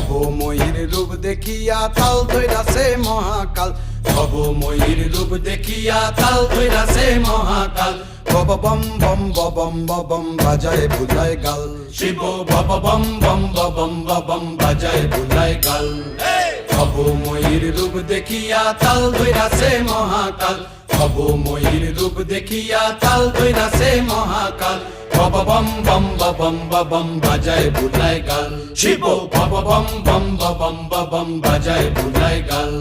ভবময়ীর রূপ দেখিয়া তাল ধইরাছে মহাকাল, ভবময়ীর রূপ দেখিয়া তাল ধইরাছে মহাকাল। বব বম বম বম বম বাজায় বুলায় গাল, শিব বব বম বম বম বম বাজায় বুলায় গাল। ভবময়ীর রূপ দেখিয়া তাল ধইরাছে মহাকাল, ভবময়ীর রূপ দেখিয়া তাল ধইরাছে মহাকাল। বব বম বম বম বাজায় বুলায় গাল, শিব বব বম বম বম বাজায় বুলায় গাল।